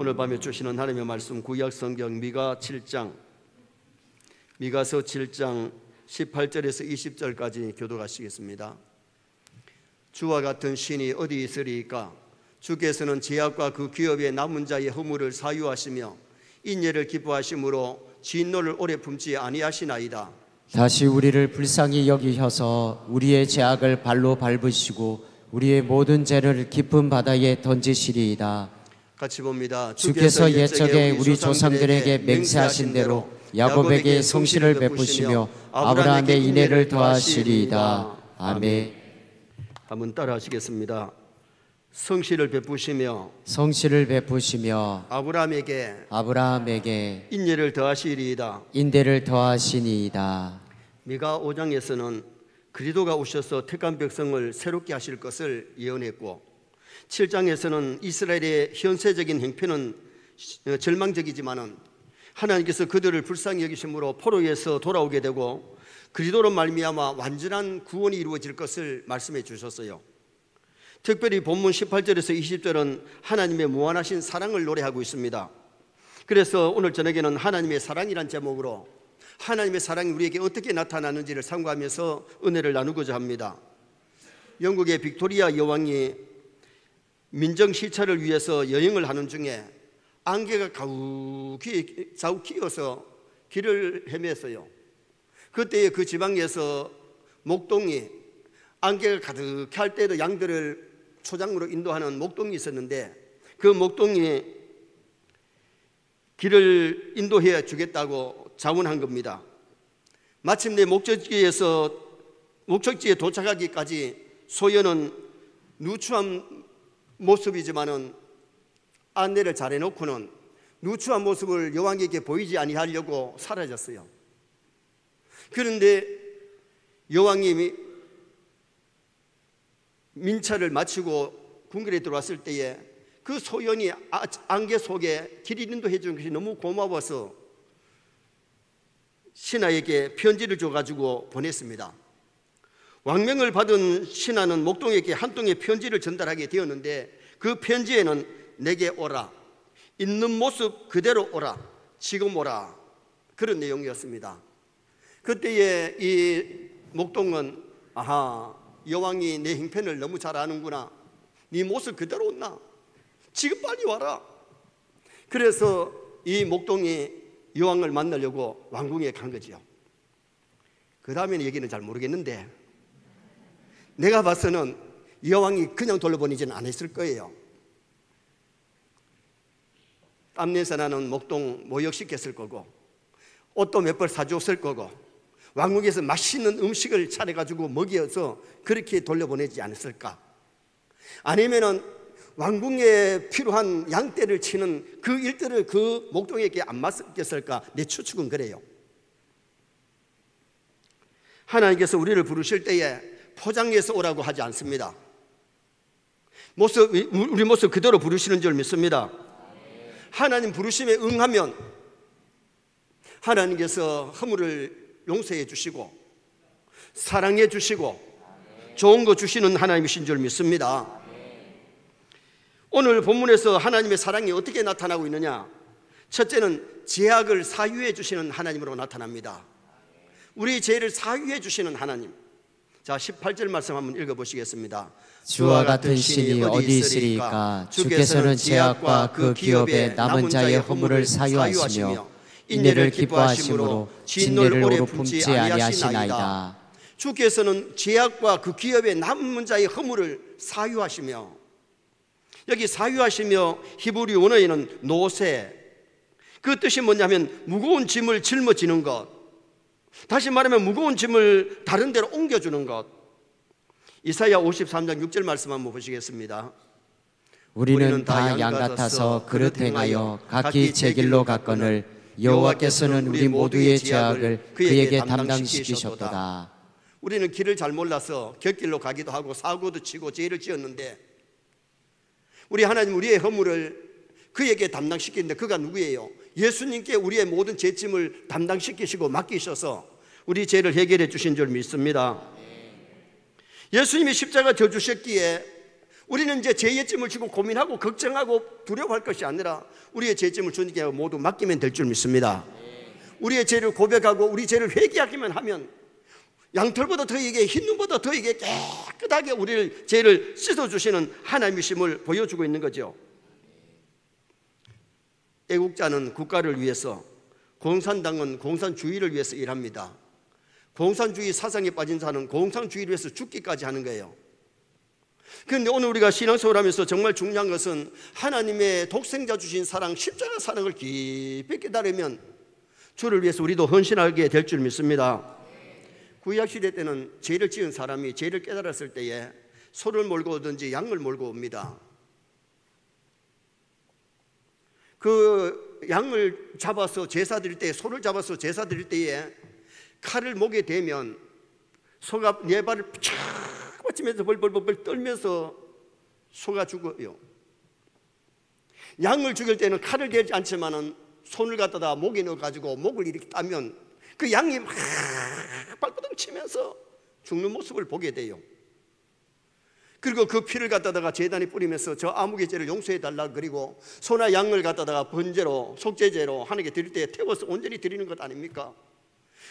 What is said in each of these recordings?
오늘 밤에 주시는 하나님의 말씀 구약 성경 미가서 7장 18절에서 20절까지 교독하시겠습니다. 주와 같은 신이 어디 있으리까? 주께서는 제약과 그 기업의 남은 자의 허물을 사유하시며 인예를 기뻐하심으로 진노를 오래 품지 아니하시나이다. 다시 우리를 불쌍히 여기셔서 우리의 죄악을 발로 밟으시고 우리의 모든 죄를 깊은 바다에 던지시리이다. 같이 봅니다. 주께서 옛적에 우리 조상들에게 맹세하신 대로 야곱에게 성실을 베푸시며 아브라함의 인애를 더하시리이다. 아멘. 한번 따라 하시겠습니다. 성실을 베푸시며 아브라함에게 인애를 더하시리이다. 인대를 더하시니이다. 미가 5장에서는 그리스도가 오셔서 택한 백성을 새롭게 하실 것을 예언했고 7장에서는 이스라엘의 현세적인 형편은 절망적이지만은 하나님께서 그들을 불쌍히 여기심으로 포로에서 돌아오게 되고 그리스도로 말미암아 완전한 구원이 이루어질 것을 말씀해 주셨어요. 특별히 본문 18절에서 20절은 하나님의 무한하신 사랑을 노래하고 있습니다. 그래서 오늘 저녁에는 하나님의 사랑이란 제목으로 하나님의 사랑이 우리에게 어떻게 나타나는지를 상고하면서 은혜를 나누고자 합니다. 영국의 빅토리아 여왕이 민정 시찰을 위해서 여행을 하는 중에 안개가 자욱히어서 길을 헤맸어요. 그때 그 지방에서 목동이 안개가 가득할 때도 양들을 초장으로 인도하는 목동이 있었는데 그 목동이 길을 인도해 주겠다고 자원한 겁니다. 마침내 목적지에 도착하기까지 소연은 누추한 모습이지만은 안내를 잘 해놓고는 누추한 모습을 여왕에게 보이지 아니하려고 사라졌어요. 그런데 여왕이 민차를 마치고 궁궐에 들어왔을 때에 그 소연이 안개 속에 길 인도해 준 것이 너무 고마워서 신하에게 편지를 줘가지고 보냈습니다. 왕명을 받은 신하는 목동에게 한 통의 편지를 전달하게 되었는데 그 편지에는 내게 오라, 있는 모습 그대로 오라, 지금 오라, 그런 내용이었습니다. 그때에 이 목동은 여왕이 내 형편을 너무 잘 아는구나, 네 모습 그대로 온나, 지금 빨리 와라. 그래서 이 목동이 여왕을 만나려고 왕궁에 간 거지요. 그 다음에는 얘기는 잘 모르겠는데 내가 봐서는 여왕이 그냥 돌려보내지는 않았을 거예요. 땀냄새 나는 목동 모욕시켰을 거고 옷도 몇 벌 사줬을 거고 왕궁에서 맛있는 음식을 차려가지고 먹여서 그렇게 돌려보내지 않았을까? 아니면은 왕궁에 필요한 양떼를 치는 그 일들을 그 목동에게 안 맡겼을까? 내 추측은 그래요. 하나님께서 우리를 부르실 때에 포장해서 오라고 하지 않습니다. 우리 모습 그대로 부르시는 줄 믿습니다. 하나님 부르심에 응하면 하나님께서 허물을 용서해 주시고 사랑해 주시고 좋은 거 주시는 하나님이신 줄 믿습니다. 오늘 본문에서 하나님의 사랑이 어떻게 나타나고 있느냐? 첫째는 죄악을 사유해 주시는 하나님으로 나타납니다. 우리 죄를 사유해 주시는 하나님. 자, 18절 말씀 한번 읽어보시겠습니다. 주와 같은 신이 어디 있으리까? 주께서는 죄악과 그 기업의 남은 자의 허물을 사유하시며 인애를 기뻐하심으로 진노를 오래 품지 아니하시나이다. 주께서는 죄악과 그 기업의 남은 자의 허물을 사유하시며, 여기 사유하시며 히브리 원어에는 노세, 그 뜻이 뭐냐면 무거운 짐을 짊어지는 것, 다시 말하면 무거운 짐을 다른 데로 옮겨주는 것. 이사야 53장 6절 말씀 한번 보시겠습니다. 우리는 다 양 같아서 그릇 행하여 각기 제 길로 갔거늘 여호와께서는 우리 모두의 죄악을 그에게 담당시키셨도다. 우리는 길을 잘 몰라서 곁길로 가기도 하고 사고도 치고 죄를 지었는데 우리 하나님 우리의 허물을 그에게 담당시키는데 그가 누구예요? 예수님께 우리의 모든 죄짐을 담당시키시고 맡기셔서 우리 죄를 해결해 주신 줄 믿습니다. 예수님이 십자가 져 주셨기에 우리는 이제 죄의 짐을 지고 고민하고 걱정하고 두려워할 것이 아니라 우리의 죄의 짐을 주님께 모두 맡기면 될 줄 믿습니다. 우리의 죄를 고백하고 우리 죄를 회개하기만 하면 양털보다 더하게 흰 눈보다 더하게 깨끗하게 우리를 죄를 씻어주시는 하나님이심을 보여주고 있는 거죠. 애국자는 국가를 위해서, 공산당은 공산주의를 위해서 일합니다. 공산주의 사상에 빠진 자는 공산주의를 위해서 죽기까지 하는 거예요. 그런데 오늘 우리가 신앙생활 하면서 정말 중요한 것은 하나님의 독생자 주신 사랑, 십자가 사랑을 깊이 깨달으면 주를 위해서 우리도 헌신하게 될 줄 믿습니다. 구약시대 때는 죄를 지은 사람이 죄를 깨달았을 때에 소를 몰고 오든지 양을 몰고 옵니다. 그 양을 잡아서 제사 드릴 때, 소를 잡아서 제사 드릴 때에 칼을 목에 대면 소가 네 발을 쫙 받치면서 벌벌벌 떨면서 소가 죽어요. 양을 죽일 때는 칼을 대지 않지만은 손을 갖다가 목에 넣어가지고 목을 이렇게 따면 그 양이 막 발버둥 치면서 죽는 모습을 보게 돼요. 그리고 그 피를 갖다가 제단에 뿌리면서 저 아무개 죄를 용서해 달라, 그리고 소나 양을 갖다가 번제로, 속죄제로 하나님께 드릴 때에 태워서 온전히 드리는 것 아닙니까?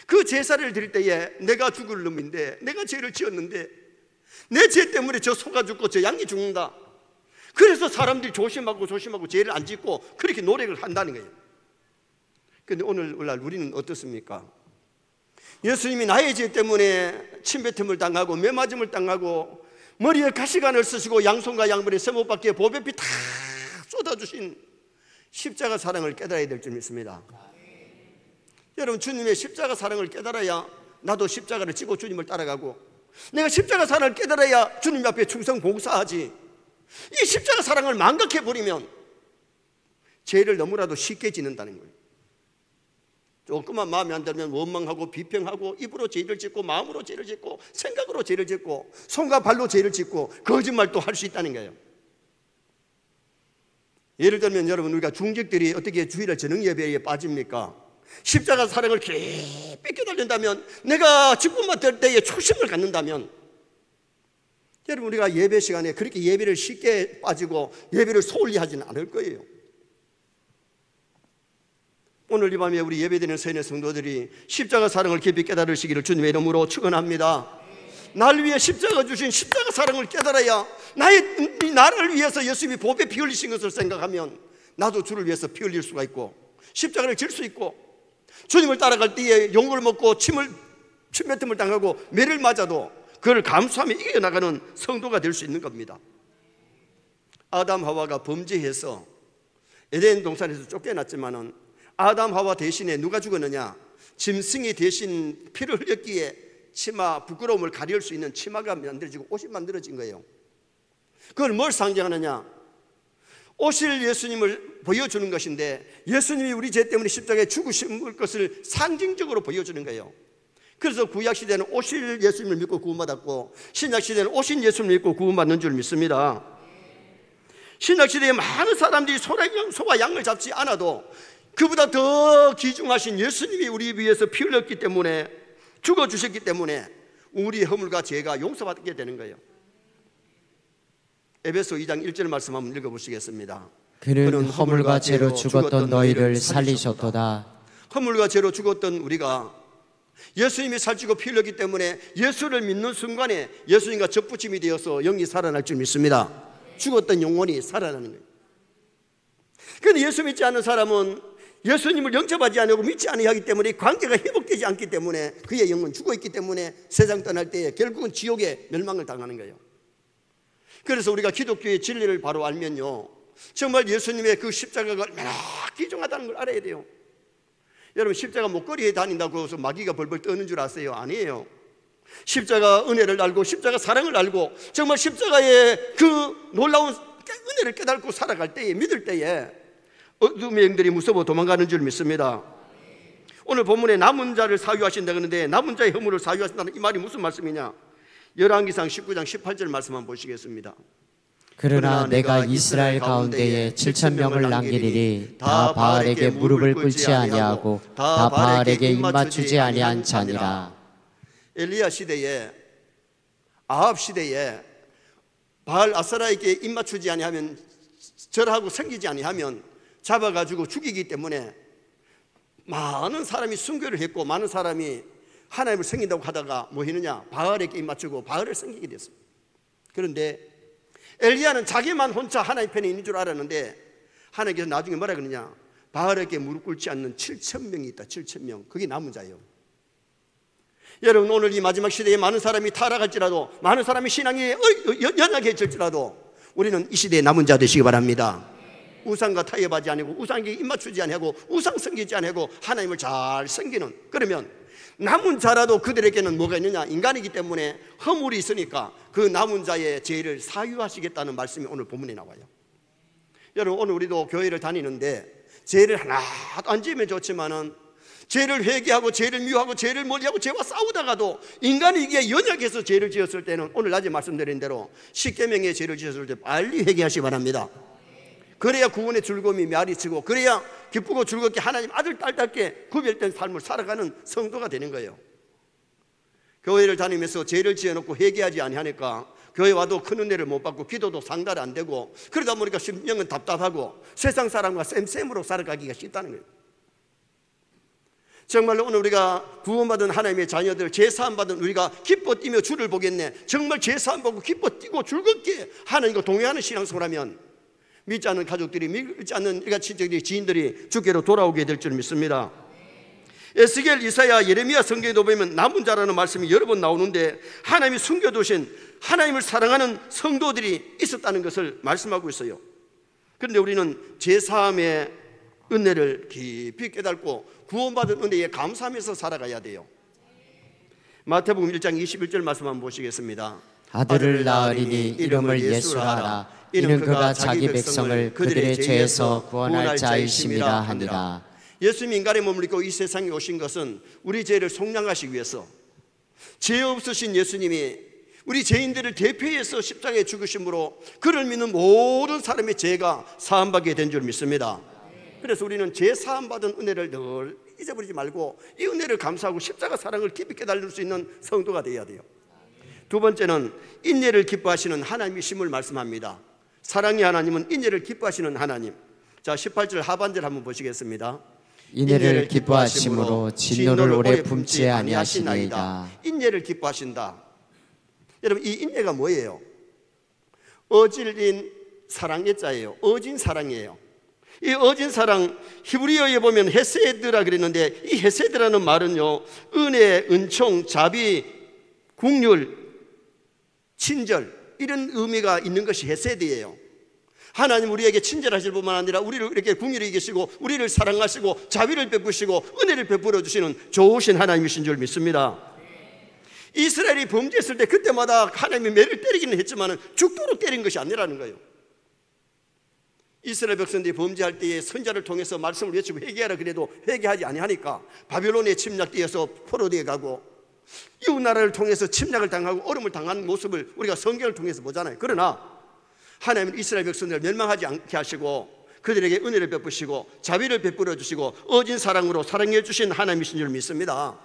그 제사를 드릴 때에 내가 죽을 놈인데, 내가 죄를 지었는데 내 죄 때문에 저 소가 죽고 저 양이 죽는다. 그래서 사람들이 조심하고 죄를 안 짓고 그렇게 노력을 한다는 거예요. 그런데 오늘날 우리는 어떻습니까? 예수님이 나의 죄 때문에 침뱉음을 당하고 매맞음을 당하고 머리에 가시관을 쓰시고 양손과 양발에 세못밖에 보배피 다 쏟아주신 십자가 사랑을 깨달아야 될 줄 믿습니다. 여러분, 주님의 십자가 사랑을 깨달아야 나도 십자가를 지고 주님을 따라가고, 내가 십자가 사랑을 깨달아야 주님 앞에 충성 봉사하지. 이 십자가 사랑을 망각해버리면 죄를 너무나도 쉽게 짓는다는 거예요. 조금만 마음에 안 들면 원망하고 비평하고 입으로 죄를 짓고 마음으로 죄를 짓고 생각으로 죄를 짓고 손과 발로 죄를 짓고 거짓말도 할 수 있다는 거예요. 예를 들면 여러분, 우리가 중직들이 어떻게 주일날 저녁 예배에 빠집니까? 십자가 사랑을 깊이 깨달는다면, 내가 직분만 될 때에 초심을 갖는다면, 여러분, 우리가 예배 시간에 그렇게 예배를 쉽게 빠지고 예배를 소홀히 하지는 않을 거예요. 오늘 이 밤에 우리 예배드리는 서인의 성도들이 십자가 사랑을 깊이 깨달으시기를 주님의 이름으로 축원합니다. 나를 위해 십자가 주신 십자가 사랑을 깨달아야 나를 위해서 예수님이 보배 피 흘리신 것을 생각하면 나도 주를 위해서 피 흘릴 수가 있고 십자가를 질 수 있고, 주님을 따라갈 때에 욕을 먹고 침뱉음을 당하고 매를 맞아도 그걸 감수하며 이겨나가는 성도가 될 수 있는 겁니다. 아담 하와가 범죄해서 에덴 동산에서 쫓겨났지만은 아담 하와 대신에 누가 죽었느냐? 짐승이 대신 피를 흘렸기에 치마, 부끄러움을 가릴 수 있는 치마가 만들어지고 옷이 만들어진 거예요. 그걸 뭘 상징하느냐? 오실 예수님을 보여주는 것인데, 예수님이 우리 죄 때문에 십자가에 죽으신 것을 상징적으로 보여주는 거예요. 그래서 구약시대는 오실 예수님을 믿고 구원받았고, 신약시대는 오신 예수님을 믿고 구원받는 줄 믿습니다. 신약시대에 많은 사람들이 소와 양을 잡지 않아도 그보다 더 귀중하신 예수님이 우리 위해서 피 흘렸기 때문에, 죽어주셨기 때문에 우리의 허물과 죄가 용서받게 되는 거예요. 에베소 2장 1절 말씀 한번 읽어보시겠습니다. 그는 허물과 죄로 죽었던 너희를 살리셨도다. 허물과 죄로 죽었던 우리가 예수님이 살찌고 피 흘렸기 때문에 예수를 믿는 순간에 예수님과 접붙임이 되어서 영이 살아날 줄 믿습니다. 죽었던 영혼이 살아나는 거예요. 그런데 예수 믿지 않는 사람은 예수님을 영접하지 않고 믿지 않기 때문에 관계가 회복되지 않기 때문에 그의 영은 죽어있기 때문에 세상 떠날 때에 결국은 지옥에 멸망을 당하는 거예요. 그래서 우리가 기독교의 진리를 바로 알면요, 정말 예수님의 그 십자가가 얼마나 귀중하다는 걸 알아야 돼요. 여러분, 십자가 목걸이에 다닌다고 해서 마귀가 벌벌 떠는 줄 아세요? 아니에요. 십자가 은혜를 알고 십자가 사랑을 알고 정말 십자가의 그 놀라운 은혜를 깨닫고 살아갈 때에, 믿을 때에 어둠의 영들이 무서워 도망가는 줄 믿습니다. 오늘 본문에 남은 자를 사유하신다 그러는데, 남은 자의 허물을 사유하신다는 이 말이 무슨 말씀이냐? 열왕기상 19장 18절 말씀 한번 보시겠습니다. 그러나 내가 이스라엘 가운데에 7,000명을 남기리니 다 바알에게 무릎을 꿇지 아니하고 다 바알에게 입맞추지 아니한 자니라. 엘리야 시대에, 아합 시대에 바알 아사라에게 입맞추지 아니하면, 절하고 섬기지 아니하면 잡아가지고 죽이기 때문에 많은 사람이 순교를 했고, 많은 사람이 하나님을 섬긴다고 하다가 뭐 했느냐, 바알에게 입맞추고 바알을 섬기게 됐습니다. 그런데 엘리야는 자기만 혼자 하나님 편에 있는 줄 알았는데 하나님께서 나중에 뭐라 그러냐, 바알에게 무릎 꿇지 않는 7,000명이 있다. 7,000명. 그게 남은 자예요. 여러분, 오늘 이 마지막 시대에 많은 사람이 타락할지라도, 많은 사람이 신앙이 연약해질지라도 우리는 이 시대에 남은 자 되시기 바랍니다. 우상과 타협하지 아니고, 우상에게 입맞추지 아니하고, 우상 섬기지 아니하고 하나님을 잘 섬기는, 그러면 남은 자라도 그들에게는 뭐가 있느냐, 인간이기 때문에 허물이 있으니까 그 남은 자의 죄를 사유하시겠다는 말씀이 오늘 본문에 나와요. 여러분, 오늘 우리도 교회를 다니는데 죄를 하나도 안 지으면 좋지만은 죄를 회개하고 죄를 미워하고 죄를 멀리하고 죄와 싸우다가도 인간이 이게 연약해서 죄를 지었을 때는 오늘 낮에 말씀드린 대로 십계명의 죄를 지었을 때 빨리 회개하시기 바랍니다. 그래야 구원의 즐거움이 메아리치고, 그래야 기쁘고 즐겁게 하나님 아들 딸답게 구별된 삶을 살아가는 성도가 되는 거예요. 교회를 다니면서 죄를 지어놓고 회개하지 아니하니까 교회 와도 큰 은혜를 못 받고 기도도 상달이 안 되고, 그러다 보니까 심령은 답답하고 세상 사람과 쌤쌤으로 살아가기가 쉽다는 거예요. 정말로 오늘 우리가 구원받은 하나님의 자녀들, 죄사함받은 우리가 기뻐 뛰며 주를 보겠네, 정말 죄사함 받고 기뻐 뛰고 즐겁게 하나님과 동행하는 신앙생활하면 믿지 않는 가족들이, 믿지 않는 우리가 친척들이, 지인들이 주께로 돌아오게 될 줄 믿습니다. 에스겔, 이사야, 예레미야 성경에도 보면 남은 자라는 말씀이 여러 번 나오는데 하나님이 숨겨두신 하나님을 사랑하는 성도들이 있었다는 것을 말씀하고 있어요. 그런데 우리는 죄사함의 은혜를 깊이 깨닫고 구원받은 은혜에 감사하면서 살아가야 돼요. 마태복음 1장 21절 말씀 한번 보시겠습니다. 아들을 낳으리니 이름을 예수라 하라. 이는 그가 자기 백성을 그들의 죄에서 구원할 자이심이라 하니라. 예수님이 인간의 몸을 입고 이 세상에 오신 것은 우리 죄를 속량하시기 위해서, 죄 없으신 예수님이 우리 죄인들을 대표해서 십자가에 죽으심으로 그를 믿는 모든 사람의 죄가 사함받게 된 줄 믿습니다. 그래서 우리는 죄 사함받은 은혜를 늘 잊어버리지 말고 이 은혜를 감사하고 십자가 사랑을 깊이 깨달을 수 있는 성도가 되어야 돼요. 두 번째는 인내를 기뻐하시는 하나님이심을 말씀합니다. 사랑의 하나님은 인내를 기뻐하시는 하나님. 자, 18절 하반절 한번 보시겠습니다. 인내를 기뻐하심으로 진노를 오래 품지 아니하시나이다. 인내를 기뻐하신다. 여러분, 이 인내가 뭐예요? 어질린 사랑의 자예요. 어진 사랑이에요. 이 어진 사랑, 히브리어에 보면 헤세드라 그랬는데, 이 헤세드라는 말은요, 은혜, 은총, 자비, 국률, 친절, 이런 의미가 있는 것이 헤세드예요. 하나님 우리에게 친절하실 뿐만 아니라 우리를 이렇게 국률이 계시고 우리를 사랑하시고 자비를 베푸시고 은혜를 베풀어 주시는 좋으신 하나님이신 줄 믿습니다. 이스라엘이 범죄했을 때 그때마다 하나님이 매를 때리기는 했지만 죽도록 때린 것이 아니라는 거예요. 이스라엘 백성들이 범죄할 때에 선자를 통해서 말씀을 외치고 회개하라 그래도 회개하지 아니하니까 바벨론에 침략되어서 포로되어 가고, 이웃 나라를 통해서 침략을 당하고 어려움을 당하는 모습을 우리가 성경을 통해서 보잖아요. 그러나 하나님은 이스라엘 백성들을 멸망하지 않게 하시고 그들에게 은혜를 베푸시고 자비를 베풀어 주시고 어진 사랑으로 사랑해 주신 하나님이신 줄 믿습니다.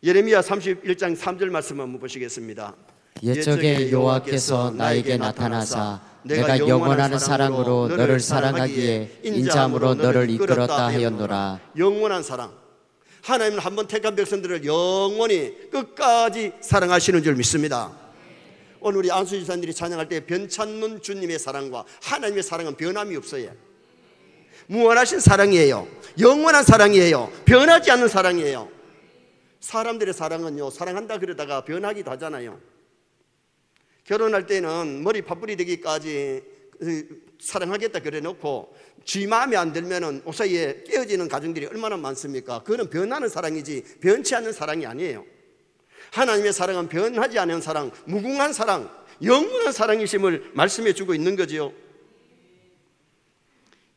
예레미야 31장 3절 말씀 한번 보시겠습니다. 옛적에 여호와께서 나에게 나타나사 내가 영원한 사랑으로 너를 사랑하기에 인자함으로 너를 이끌었다 하였노라. 영원한 사랑. 하나님은 한번 택한 백성들을 영원히 끝까지 사랑하시는 줄 믿습니다. 오늘 우리 안수 지사님들이 찬양할 때 변찮는 주님의 사랑과 하나님의 사랑은 변함이 없어요. 무한하신 사랑이에요. 영원한 사랑이에요. 변하지 않는 사랑이에요. 사람들의 사랑은요, 사랑한다 그러다가 변하기도 하잖아요. 결혼할 때는 머리 파뿌리 되기까지 사랑하겠다 그래 놓고 쥐 마음에 안 들면은 그 사이에 깨어지는 가정들이 얼마나 많습니까? 그건 변하는 사랑이지 변치 않는 사랑이 아니에요. 하나님의 사랑은 변하지 않은 사랑, 무궁한 사랑, 영원한 사랑이심을 말씀해 주고 있는 거지요.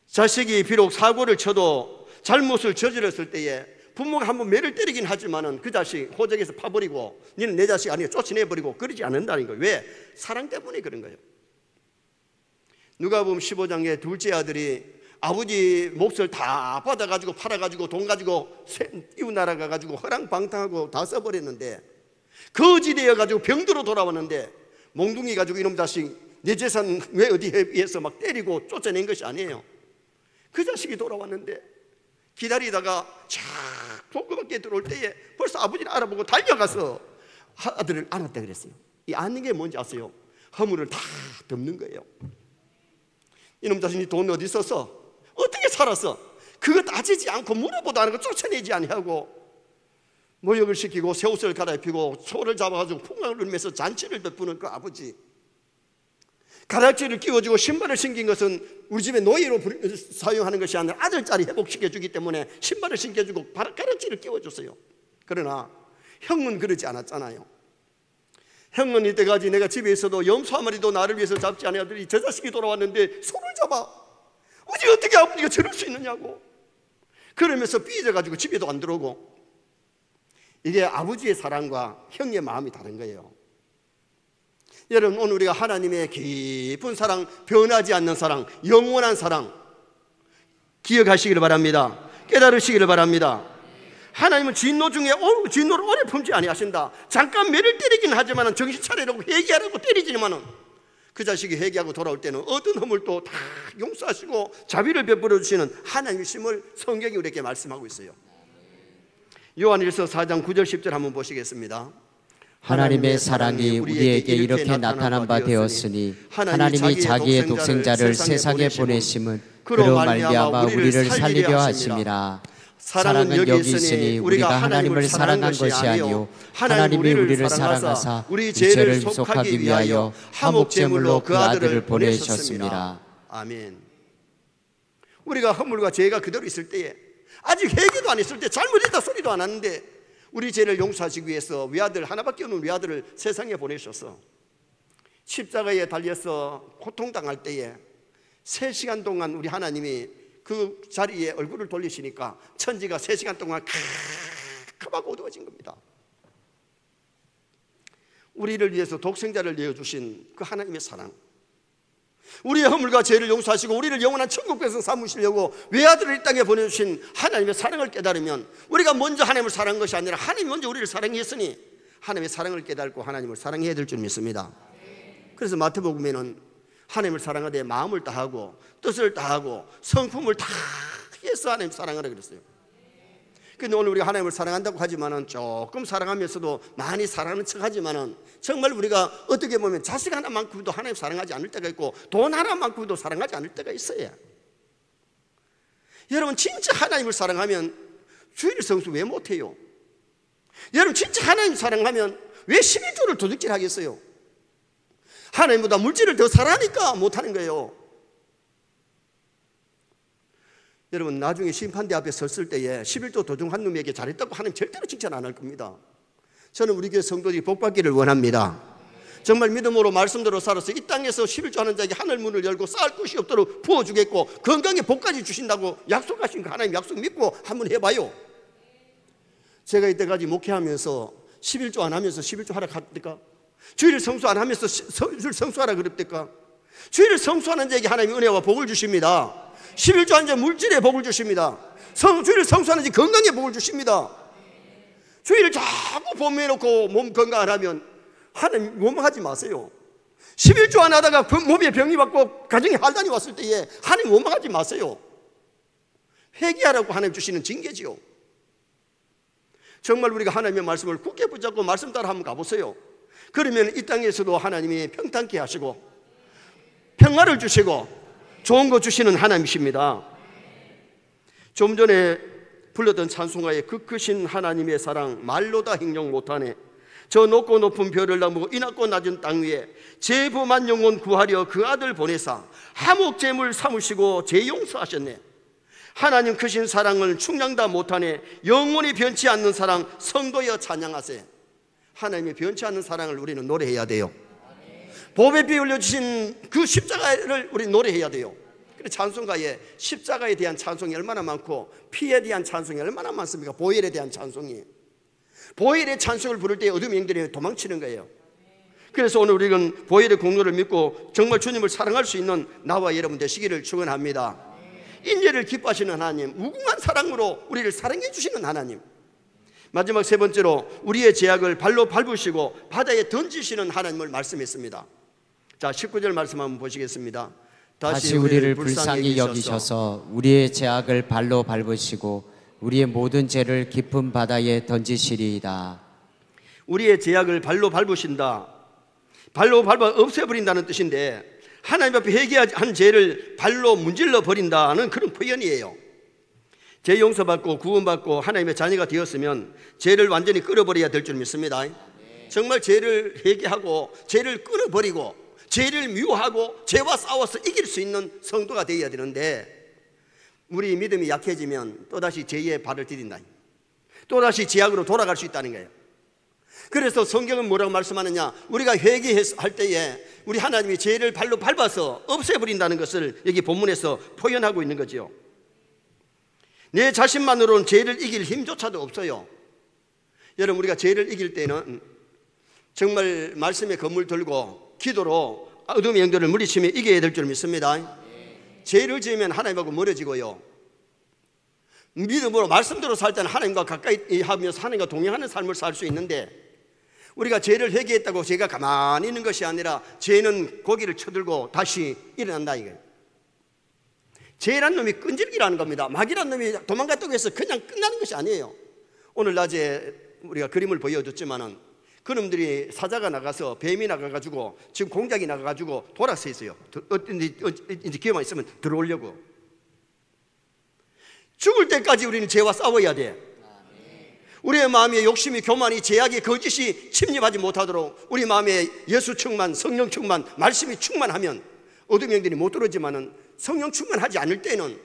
자식이 비록 사고를 쳐도 잘못을 저질렀을 때에 부모가 한번 매를 때리긴 하지만은 그 자식 호적에서 파버리고 너는 내 자식 아니야 쫓아내버리고 그러지 않는다는 거예요. 왜? 사랑 때문에 그런 거예요. 누가복음 15장에 둘째 아들이 아버지 몫을 다 받아가지고 팔아가지고 돈 가지고 이웃 나라 가가지고 허랑방탕하고 다 써버렸는데, 거지되어가지고 병들어 돌아왔는데 몽둥이 가지고 이놈 자식 내 재산 왜 어디에 위해서 막 때리고 쫓아낸 것이 아니에요. 그 자식이 돌아왔는데 기다리다가 쫙 복음밖에 들어올 때에 벌써 아버지를 알아보고 달려가서 아들을 안았다 그랬어요. 이 안는 게 뭔지 아세요? 허물을 다 덮는 거예요. 이놈 자신이 돈 어디 있었어? 어떻게 살았어? 그거 따지지 않고 물어보도 안 하고 쫓아내지 아니하고 모욕을 시키고 새 옷을 갈아입히고 소를 잡아가지고 풍랑을 울면서 잔치를 베푸는 그 아버지, 가락지를 끼워주고 신발을 신긴 것은 우리 집에 노예로 사용하는 것이 아니라 아들짜리 회복시켜주기 때문에 신발을 신겨주고 가락지를 끼워줬어요. 그러나 형은 그러지 않았잖아요. 형은 이때까지 내가 집에 있어도 염소 한 마리도 나를 위해서 잡지 않아야더니 저 자식이 돌아왔는데 소를 잡아. 어떻게 아버지가 저럴 수 있느냐고 그러면서 삐져가지고 집에도 안 들어오고. 이게 아버지의 사랑과 형의 마음이 다른 거예요. 여러분, 오늘 우리가 하나님의 깊은 사랑, 변하지 않는 사랑, 영원한 사랑 기억하시기를 바랍니다. 깨달으시기를 바랍니다. 하나님은 진노 중에 진노를 오래 품지 아니하신다. 잠깐 매를 때리긴 하지만 정신 차리라고 회개하라고 때리지만은 그 자식이 회개하고 돌아올 때는 얻은 허물도 다 용서하시고 자비를 베풀어 주시는 하나님이심을 성경이 우리에게 말씀하고 있어요. 요한일서 4장 9절 10절 한번 보시겠습니다. 하나님의 사랑이 우리에게 이렇게 나타난 바 되었으니 하나님이 자기의 독생자를 세상에 보내심은 그로 말미암아 우리를 살리려 하심이라. 사랑은 여기 있으니 우리가 하나님을 사랑한 것이 아니요 하나님이 우리를 사랑하사 우리 죄를 속하기 위하여 화목제물로 그 아들을 보내셨습니다. 아멘. 우리가 허물과 죄가 그대로 있을 때에, 아직 회개도 안 했을 때, 잘못했다 소리도 안 하는데 우리 죄를 용서하시기 위해서 외아들, 하나밖에 없는 외아들을 세상에 보내셨어. 십자가에 달려서 고통당할 때에 3시간 동안 우리 하나님이 그 자리에 얼굴을 돌리시니까 천지가 3시간 동안 캄캄하고 어두워진 겁니다. 우리를 위해서 독생자를 내어주신 그 하나님의 사랑, 우리의 허물과 죄를 용서하시고 우리를 영원한 천국 백성 삼으시려고 외아들을 이 땅에 보내주신 하나님의 사랑을 깨달으면, 우리가 먼저 하나님을 사랑한 것이 아니라 하나님이 먼저 우리를 사랑했으니 하나님의 사랑을 깨닫고 하나님을 사랑해야 될 줄 믿습니다. 그래서 마태복음에는 하나님을 사랑하되 마음을 다하고 뜻을 다하고 성품을 다해서 하나님 사랑하라 그랬어요. 근데 오늘 우리가 하나님을 사랑한다고 하지만은, 조금 사랑하면서도 많이 사랑하는 척 하지만은, 정말 우리가 어떻게 보면 자식 하나만큼도 하나님 사랑하지 않을 때가 있고 돈 하나만큼도 사랑하지 않을 때가 있어요. 여러분, 진짜 하나님을 사랑하면 주일 성수 왜 못해요? 여러분, 진짜 하나님 사랑하면 왜 11조를 도둑질 하겠어요? 하나님보다 물질을 더 사랑하니까 못하는 거예요. 여러분, 나중에 심판대 앞에 섰을 때에 11조 도둑한 놈에게 잘했다고 하나님 절대로 칭찬 안 할 겁니다. 저는 우리 교회 성도들이 복받기를 원합니다. 정말 믿음으로 말씀대로 살아서 이 땅에서 11조 하는 자에게 하늘 문을 열고 쌓을 것이 없도록 부어주겠고 건강에 복까지 주신다고 약속하신 그 하나님 약속 믿고 한번 해봐요. 제가 이때까지 목회하면서 11조 안 하면서 11조 하라 그랬을까? 주일을 성수 안 하면서 주일 성수하라 그랬을까? 주일을 성수하는 자에게 하나님이 은혜와 복을 주십니다. 11조 하는 자 물질에 복을 주십니다. 주일을 성수하는 자 건강에 복을 주십니다. 주일을 자꾸 범해놓고 몸 건강 안 하면 하나님 원망하지 마세요. 11조 안 하다가 몸에 병이 받고 가정에 할단이 왔을 때에 하나님 원망하지 마세요. 회개하라고 하나님 주시는 징계지요. 정말 우리가 하나님의 말씀을 굳게 붙잡고 말씀 따라 한번 가보세요. 그러면 이 땅에서도 하나님이 평탄케 하시고 평화를 주시고 좋은 거 주시는 하나님이십니다. 좀 전에 불렀던 찬송가에 그 크신 하나님의 사랑 말로 다 hình dung 못하네. 저 높고 높은 별을 넘고 이 낮고 낮은 땅 위에 죄범한 영혼 구하려 그 아들 보내사 화목제물 삼으시고 죄 용서하셨네. 하나님 크신 사랑을 충량 다 못하네. 영원히 변치 않는 사랑 성도여 찬양하세. 하나님의 변치 않는 사랑을 우리는 노래해야 돼요. 보배 비 흘려주신 그 십자가를 우리 노래해야 돼요. 찬송가에 십자가에 대한 찬송이 얼마나 많고 피에 대한 찬송이 얼마나 많습니까? 보혈에 대한 찬송이. 보혈의 찬송을 부를 때 어둠의 영들이 도망치는 거예요. 그래서 오늘 우리는 보혈의 공로를 믿고 정말 주님을 사랑할 수 있는 나와 여러분 되시기를 축원합니다. 인내를 기뻐하시는 하나님, 무궁한 사랑으로 우리를 사랑해 주시는 하나님, 마지막 세 번째로 우리의 죄악을 발로 밟으시고 바다에 던지시는 하나님을 말씀했습니다. 자, 19절 말씀 한번 보시겠습니다. 다시 우리를 불쌍히 여기셔서 우리의 죄악을 발로 밟으시고 우리의 모든 죄를 깊은 바다에 던지시리이다. 우리의 죄악을 발로 밟으신다. 발로 밟아 없애버린다는 뜻인데, 하나님 앞에 회개한 죄를 발로 문질러 버린다는 그런 표현이에요. 죄 용서받고 구원받고 하나님의 자녀가 되었으면 죄를 완전히 끌어버려야 될 줄 믿습니다. 정말 죄를 회개하고 죄를 끌어버리고 죄를 미워하고 죄와 싸워서 이길 수 있는 성도가 되어야 되는데, 우리 믿음이 약해지면 또다시 죄에 발을 디딘다. 또다시 죄악으로 돌아갈 수 있다는 거예요. 그래서 성경은 뭐라고 말씀하느냐, 우리가 회개할 때에 우리 하나님이 죄를 발로 밟아서 없애버린다는 것을 여기 본문에서 표현하고 있는 거죠. 내 자신만으로는 죄를 이길 힘조차도 없어요. 여러분, 우리가 죄를 이길 때는 정말 말씀에 건물 들고 기도로 어둠의 영들을 물리치며 이겨야 될 줄 믿습니다. 죄를 지으면 하나님하고 멀어지고요, 믿음으로 말씀대로 살 때는 하나님과 가까이 하면서 하나님과 동행하는 삶을 살 수 있는데, 우리가 죄를 회개했다고 죄가 가만히 있는 것이 아니라 죄는 고기를 쳐들고 다시 일어난다 이거예요. 죄란 놈이 끈질기라는 겁니다. 마귀란 놈이 도망갔다고 해서 그냥 끝나는 것이 아니에요. 오늘 낮에 우리가 그림을 보여줬지만은 그놈들이 사자가 나가서 뱀이 나가가지고 지금 공작이 나가가지고 돌아서 있어요. 이제 기회만 있으면 들어오려고. 죽을 때까지 우리는 죄와 싸워야 돼. 우리의 마음에 욕심이, 교만이, 죄악이, 거짓이 침입하지 못하도록 우리 마음에 예수 충만, 성령 충만, 말씀이 충만하면 어둠의 영들이 못 들어오지만은 성령 충만하지 않을 때는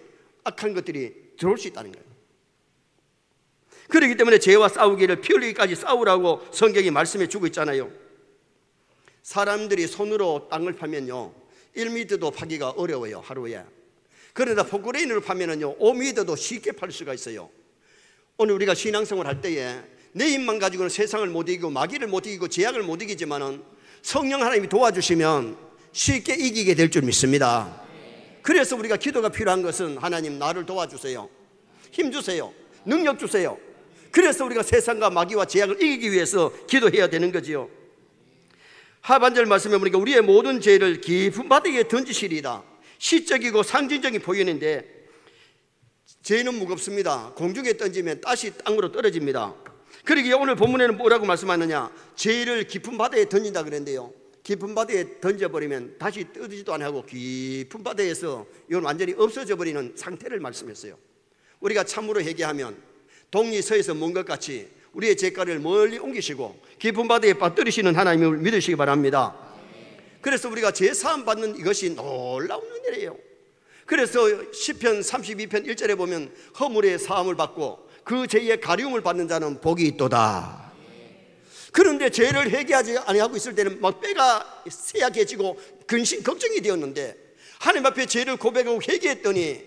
악한 것들이 들어올 수 있다는 거예요. 그렇기 때문에 죄와 싸우기를 피 흘리기까지 싸우라고 성경이 말씀해 주고 있잖아요. 사람들이 손으로 땅을 파면요 1미터도 파기가 어려워요, 하루에. 그러나 포크레인으로 파면은요 5미터도 쉽게 팔 수가 있어요. 오늘 우리가 신앙생활 할 때에 내 힘만 가지고는 세상을 못 이기고 마귀를 못 이기고 죄악을 못 이기지만은 성령 하나님이 도와주시면 쉽게 이기게 될 줄 믿습니다. 그래서 우리가 기도가 필요한 것은, 하나님 나를 도와주세요, 힘 주세요, 능력 주세요. 그래서 우리가 세상과 마귀와 죄악을 이기기 위해서 기도해야 되는 거지요. 하반절 말씀에 보니까 우리의 모든 죄를 깊은 바다에 던지시리이다. 시적이고 상징적인 표현인데, 죄는 무겁습니다. 공중에 던지면 다시 땅으로 떨어집니다. 그러기에 오늘 본문에는 뭐라고 말씀하느냐, 죄를 깊은 바다에 던진다 그랬는데요, 깊은 바다에 던져버리면 다시 떠지도 안 하고 깊은 바다에서 이건 완전히 없어져 버리는 상태를 말씀했어요. 우리가 참으로 회개하면 동리 서에서 먼 것 같이 우리의 죄가를 멀리 옮기시고 깊은 바다에 빠뜨리시는 하나님을 믿으시기 바랍니다. 그래서 우리가 죄 사함 받는 이것이 놀라운 은혜예요. 그래서 시편 32편 1절에 보면 허물의 사함을 받고 그 죄의 가리움을 받는 자는 복이 있도다. 그런데 죄를 회개하지 아니하고 있을 때는 막 뼈가 쇠약해지고 근심 걱정이 되었는데, 하나님 앞에 죄를 고백하고 회개했더니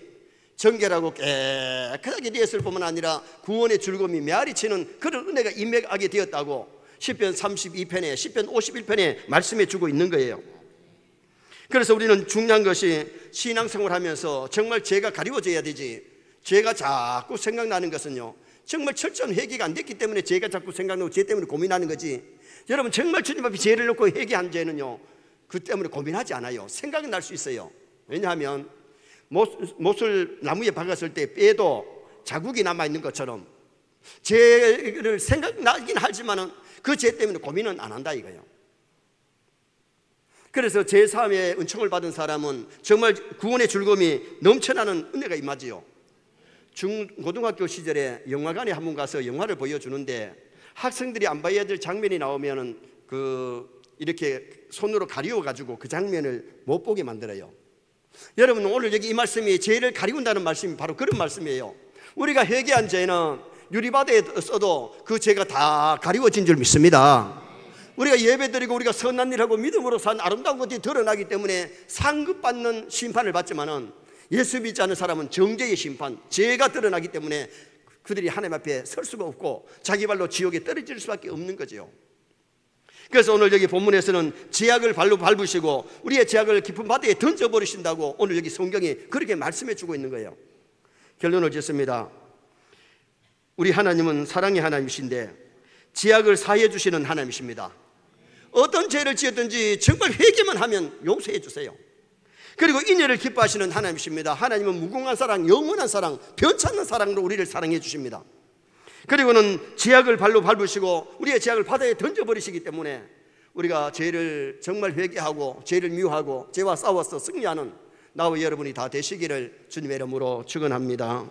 정결하고 깨끗하게 되었을 뿐만 아니라 구원의 즐거움이 메아리치는 그런 은혜가 임하게 되었다고 시편 32편에 시편 51편에 말씀해 주고 있는 거예요. 그래서 우리는 중요한 것이 신앙생활하면서 정말 죄가 가리워져야 되지, 죄가 자꾸 생각나는 것은요 정말 철저한 회개가 안 됐기 때문에 죄가 자꾸 생각나고 죄 때문에 고민하는 거지, 여러분 정말 주님 앞에 죄를 놓고 회개한 죄는요 그 때문에 고민하지 않아요. 생각이 날 수 있어요. 왜냐하면 못을 나무에 박았을 때 뼈에도 자국이 남아있는 것처럼 죄를 생각나긴 하지만은 그 죄 때문에 고민은 안 한다 이거예요. 그래서 제3의 은총을 받은 사람은 정말 구원의 즐거움이 넘쳐나는 은혜가 임하지요. 고등학교 시절에 영화관에 한번 가서 영화를 보여주는데 학생들이 안 봐야 될 장면이 나오면은 이렇게 손으로 가리워 가지고 그 장면을 못 보게 만들어요. 여러분 오늘 여기 이 말씀이 죄를 가리운다는 말씀이 바로 그런 말씀이에요. 우리가 회개한 죄는 유리바다에 써도 그 죄가 다 가리워진 줄 믿습니다. 우리가 예배드리고 우리가 선한 일하고 믿음으로 산 아름다운 것들이 드러나기 때문에 상급받는 심판을 받지만은, 예수 믿지 않는 사람은 정죄의 심판, 죄가 드러나기 때문에 그들이 하나님 앞에 설 수가 없고 자기 발로 지옥에 떨어질 수밖에 없는 거죠. 그래서 오늘 여기 본문에서는 죄악을 발로 밟으시고 우리의 죄악을 깊은 바다에 던져버리신다고 오늘 여기 성경이 그렇게 말씀해 주고 있는 거예요. 결론을 짓습니다. 우리 하나님은 사랑의 하나님이신데 죄악을 사해 주시는 하나님이십니다. 어떤 죄를 지었든지 정말 회개만 하면 용서해 주세요. 그리고 인애를 기뻐하시는 하나님이십니다. 하나님은 무궁한 사랑, 영원한 사랑, 변찮는 사랑으로 우리를 사랑해 주십니다. 그리고는 죄악을 발로 밟으시고 우리의 죄악을 바다에 던져버리시기 때문에 우리가 죄를 정말 회개하고 죄를 미워하고 죄와 싸워서 승리하는 나와 여러분이 다 되시기를 주님의 이름으로 축원합니다.